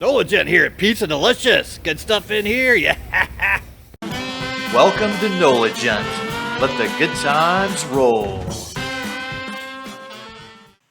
NOLA here at Pizza Delicious. Good stuff in here, yeah. Welcome to NOLA. Let the good times roll.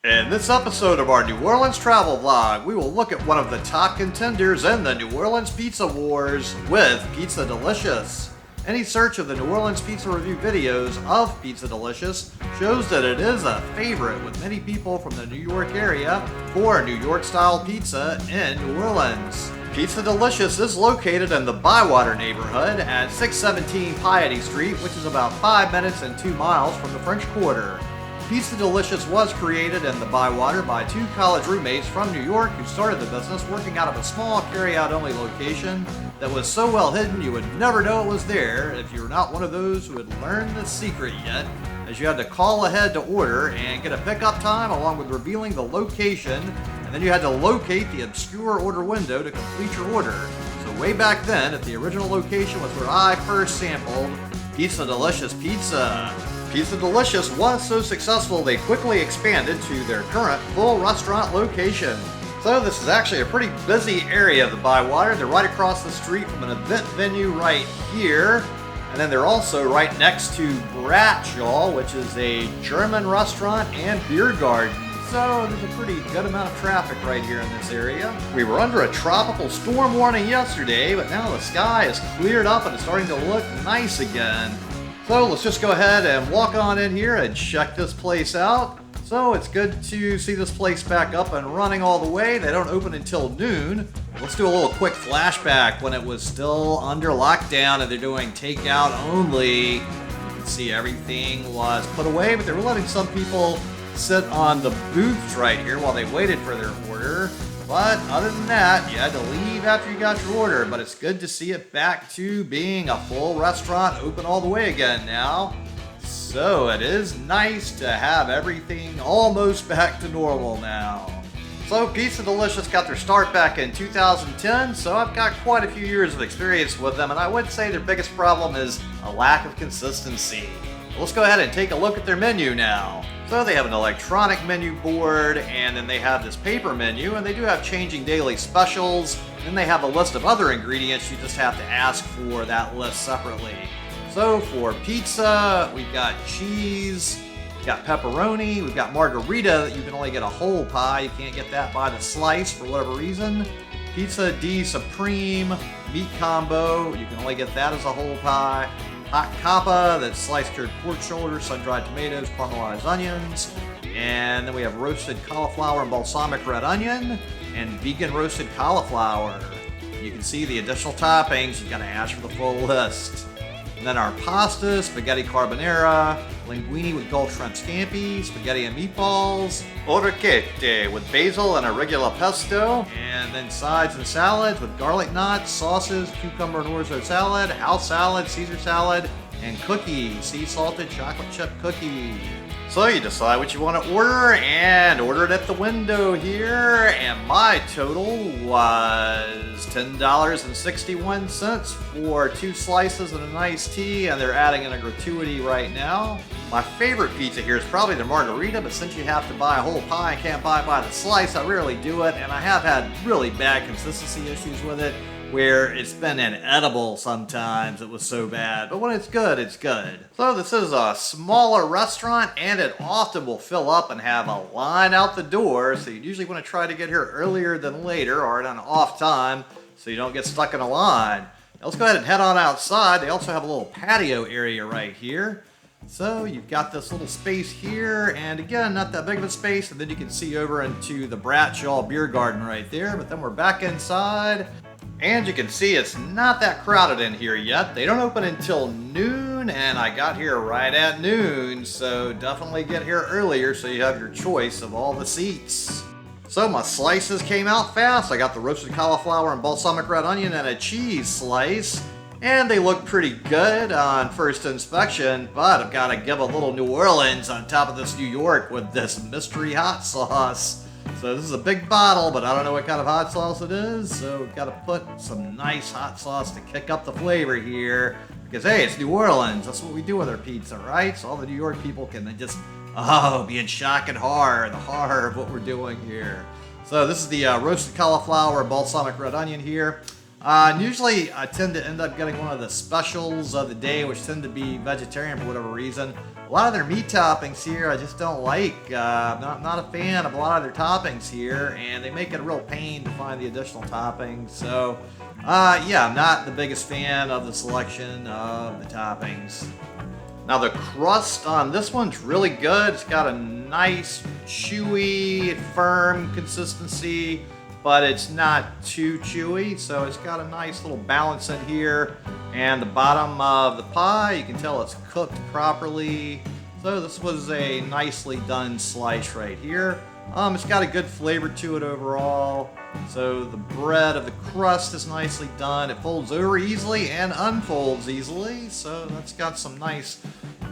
In this episode of our New Orleans travel vlog, we will look at one of the top contenders in the New Orleans Pizza Wars with Pizza Delicious. Any search of the New Orleans Pizza Review videos of Pizza Delicious shows that it is a favorite with many people from the New York area for New York-style pizza in New Orleans. Pizza Delicious is located in the Bywater neighborhood at 617 Piety Street, which is about 5 minutes and 2 miles from the French Quarter. Pizza Delicious was created in the Bywater by two college roommates from New York who started the business working out of a small carry-out-only location that was so well hidden you would never know it was there if you were not one of those who had learned the secret yet, as you had to call ahead to order and get a pickup time along with revealing the location, and then you had to locate the obscure order window to complete your order. So way back then, at the original location was where I first sampled Pizza Delicious pizza. Pizza Delicious was so successful they quickly expanded to their current full restaurant location. So this is actually a pretty busy area of the Bywater. They're right across the street from an event venue right here. And then they're also right next to Bradshaw, which is a German restaurant and beer garden. So there's a pretty good amount of traffic right here in this area. We were under a tropical storm warning yesterday, but now the sky is cleared up and it's starting to look nice again. So let's just go ahead and walk on in here and check this place out. So it's good to see this place back up and running all the way. They don't open until noon. Let's do a little quick flashback when it was still under lockdown and they're doing takeout only. You can see everything was put away, but they were letting some people sit on the booths right here while they waited for their order. But other than that, you had to leave after you got your order. But it's good to see it back to being a full restaurant open all the way again now. So it is nice to have everything almost back to normal now. So Pizza Delicious got their start back in 2010, so I've got quite a few years of experience with them, and I would say their biggest problem is a lack of consistency. Let's go ahead and take a look at their menu now. So they have an electronic menu board, and then they have this paper menu, and they do have changing daily specials. Then they have a list of other ingredients. You just have to ask for that list separately. So for pizza, we've got cheese, we've got pepperoni, we've got margarita that you can only get a whole pie. You can't get that by the slice for whatever reason. Pizza di Supreme, meat combo, you can only get that as a whole pie. Hot coppa, that's sliced cured pork shoulder, sun-dried tomatoes, caramelized onions. And then we have roasted cauliflower and balsamic red onion, and vegan roasted cauliflower. You can see the additional toppings, you gotta ask for the full list. And then our pasta, spaghetti carbonara, linguine with Gulf shrimp scampi, spaghetti and meatballs, orecchiette with basil and arugula pesto, and then sides and salads with garlic knots, sauces, cucumber and orzo salad, house salad, Caesar salad, and cookies, sea salted chocolate chip cookie. So you decide what you want to order and order it at the window here, and my total was $10.61 for 2 slices and an iced tea, and they're adding in a gratuity right now. My favorite pizza here is probably the margarita, but since you have to buy a whole pie and can't buy it by the slice, I rarely do it, and I have had really bad consistency issues with it, where it's been inedible sometimes. It was so bad, but when it's good, it's good. So this is a smaller restaurant, and it often will fill up and have a line out the door, so you usually want to try to get here earlier than later or at an off time so you don't get stuck in a line. Now let's go ahead and head on outside. They also have a little patio area right here. So you've got this little space here, and again, not that big of a space, and then you can see over into the Bradshaw beer garden right there, but then we're back inside. And you can see it's not that crowded in here yet. They don't open until noon, and I got here right at noon, so definitely get here earlier so you have your choice of all the seats. So my slices came out fast. I got the roasted cauliflower and balsamic red onion and a cheese slice, and they look pretty good on first inspection, but I've got to give a little New Orleans on top of this New York with this mystery hot sauce. So this is a big bottle, but I don't know what kind of hot sauce it is, so we've got to put some nice hot sauce to kick up the flavor here. Because hey, it's New Orleans, that's what we do with our pizza, right? So all the New York people can just, be in shock and horror, the horror of what we're doing here. So this is the roasted cauliflower balsamic red onion here. Usually I tend to end up getting one of the specials of the day, which tend to be vegetarian for whatever reason. A lot of their meat toppings here I just don't like. Not a fan of a lot of their toppings here, and they make it a real pain to find the additional toppings. So yeah, I'm not the biggest fan of the selection of the toppings. Now the crust on this one's really good. It's got a nice, chewy, firm consistency, but it's not too chewy, so it's got a nice little balance in here. And the bottom of the pie, you can tell it's cooked properly. So this was a nicely done slice right here. It's got a good flavor to it overall. So the bread of the crust is nicely done. It folds over easily and unfolds easily, so that's got some nice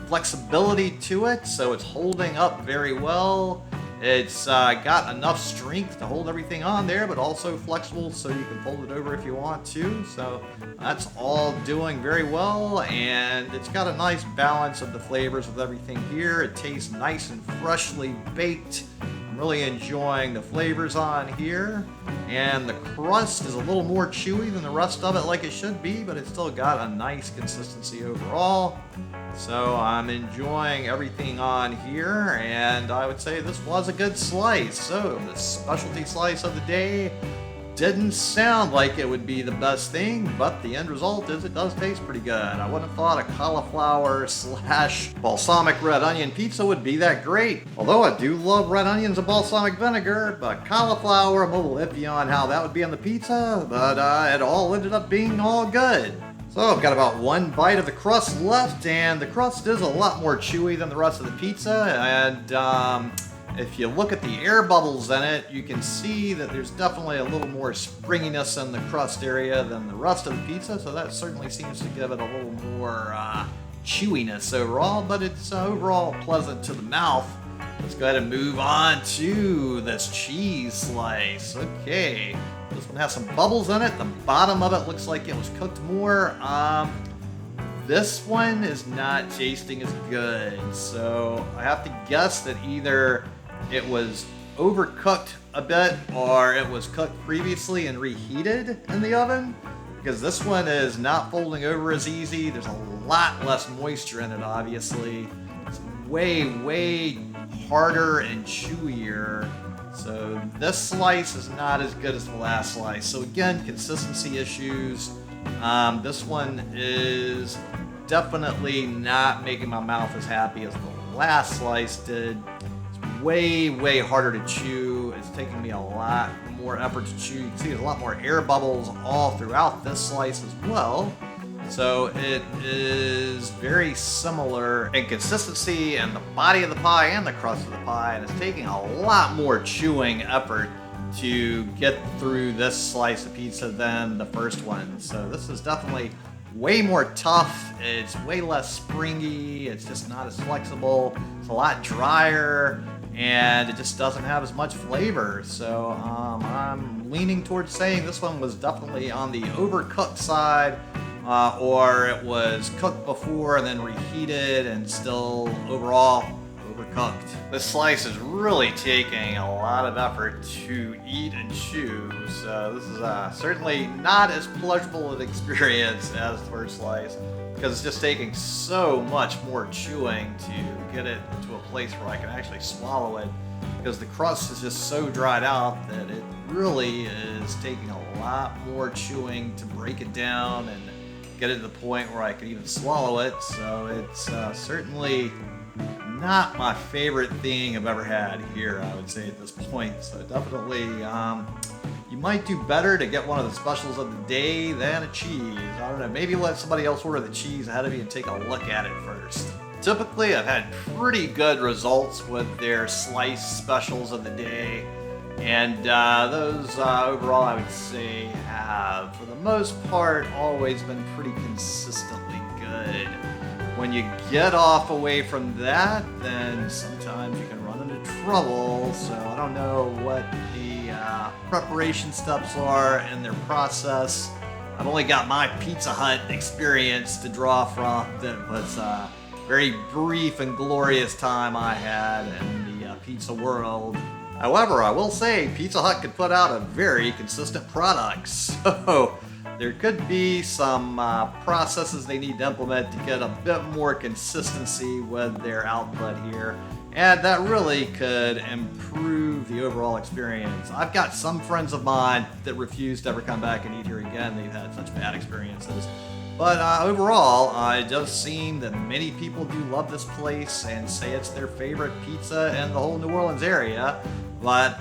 flexibility to it. So it's holding up very well. It's got enough strength to hold everything on there, but also flexible so you can fold it over if you want to. So that's all doing very well, and it's got a nice balance of the flavors with everything here. It tastes nice and freshly baked. I'm really enjoying the flavors on here, and the crust is a little more chewy than the rest of it like it should be, but it's still got a nice consistency overall. So I'm enjoying everything on here, and I would say this was a good slice. So the specialty slice of the day didn't sound like it would be the best thing, but the end result is it does taste pretty good. I wouldn't have thought a cauliflower slash balsamic red onion pizza would be that great. Although I do love red onions and balsamic vinegar, but cauliflower, I'm a little iffy on how that would be on the pizza, but it all ended up being all good. So I've got about one bite of the crust left, and the crust is a lot more chewy than the rest of the pizza, and if you look at the air bubbles in it, you can see that there's definitely a little more springiness in the crust area than the rest of the pizza, so that certainly seems to give it a little more chewiness overall, but it's overall pleasant to the mouth. Let's go ahead and move on to this cheese slice. Okay, this one has some bubbles in it. The bottom of it looks like it was cooked more. This one is not tasting as good, so I have to guess that either it was overcooked a bit or it was cooked previously and reheated in the oven, because this one is not folding over as easy. There's a lot less moisture in it, obviously. It's way harder and chewier. So this slice is not as good as the last slice. So again, consistency issues. This one is definitely not making my mouth as happy as the last slice did. It's way harder to chew. It's taking me a lot more effort to chew. You can see there's a lot more air bubbles all throughout this slice as well. So it is very similar in consistency and the body of the pie and the crust of the pie, and it's taking a lot more chewing effort to get through this slice of pizza than the first one. So this is definitely way more tough. It's way less springy. It's just not as flexible. It's a lot drier, and it just doesn't have as much flavor. So I'm leaning towards saying this one was definitely on the overcooked side, or it was cooked before and then reheated and still overall overcooked. This slice is really taking a lot of effort to eat and chew, so this is certainly not as pleasurable an experience as the first slice, because it's just taking so much more chewing to get it to a place where I can actually swallow it, because the crust is just so dried out that it really is taking a lot more chewing to break it down and get it to the point where I can even swallow it. So it's certainly not my favorite thing I've ever had here, I would say, at this point. So definitely you might do better to get one of the specials of the day than a cheese. I don't know, maybe let somebody else order the cheese ahead of you and take a look at it first. Typically I've had pretty good results with their slice specials of the day, and those overall I would say have, for the most part, always been pretty consistently good. When you get off away from that, then sometimes you can run into trouble. So I don't know what the preparation steps are in their process. I've only got my Pizza Hut experience to draw from. That was a very brief and glorious time I had in the pizza world. However, I will say Pizza Hut could put out a very consistent product, so there could be some processes they need to implement to get a bit more consistency with their output here, and that really could improve the overall experience. I've got some friends of mine that refuse to ever come back and eat here again. They've had such bad experiences. But overall, it does seem that many people do love this place and say it's their favorite pizza in the whole New Orleans area. But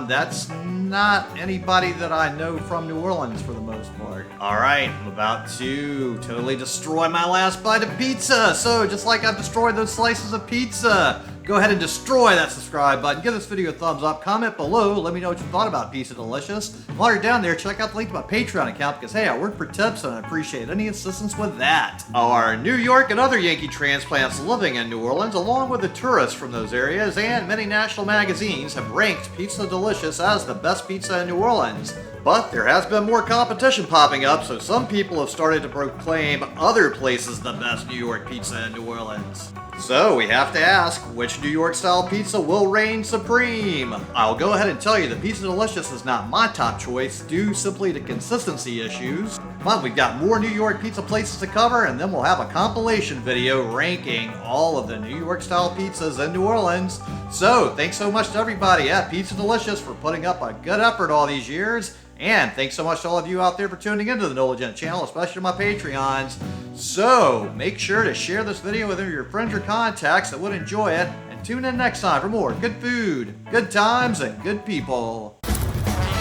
that's not anybody that I know from New Orleans for the most part. Alright, I'm about to totally destroy my last bite of pizza. So just like I've destroyed those slices of pizza, go ahead and destroy that subscribe button. Give this video a thumbs up. Comment below. Let me know what you thought about Pizza Delicious. While you're down there, check out the link to my Patreon account because, hey, I work for tips and I appreciate any assistance with that. Our New York and other Yankee transplants living in New Orleans, along with the tourists from those areas, and many national magazines have ranked Pizza Delicious as the best pizza in New Orleans. But there has been more competition popping up, so some people have started to proclaim other places the best New York pizza in New Orleans. So we have to ask, which New York style pizza will reign supreme? I'll go ahead and tell you that Pizza Delicious is not my top choice due simply to consistency issues. But we've got more New York pizza places to cover, and then we'll have a compilation video ranking all of the New York style pizzas in New Orleans. So thanks so much to everybody at Pizza Delicious for putting up a good effort all these years. And thanks so much to all of you out there for tuning into the NOLA channel, especially to my Patreons. So make sure to share this video with your friends or contacts that would enjoy it. And tune in next time for more good food, good times, and good people.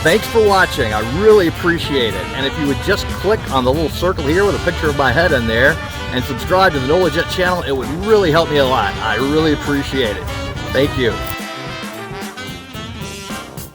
Thanks for watching. I really appreciate it. And if you would just click on the little circle here with a picture of my head in there and subscribe to the NOLA channel, it would really help me a lot. I really appreciate it. Thank you.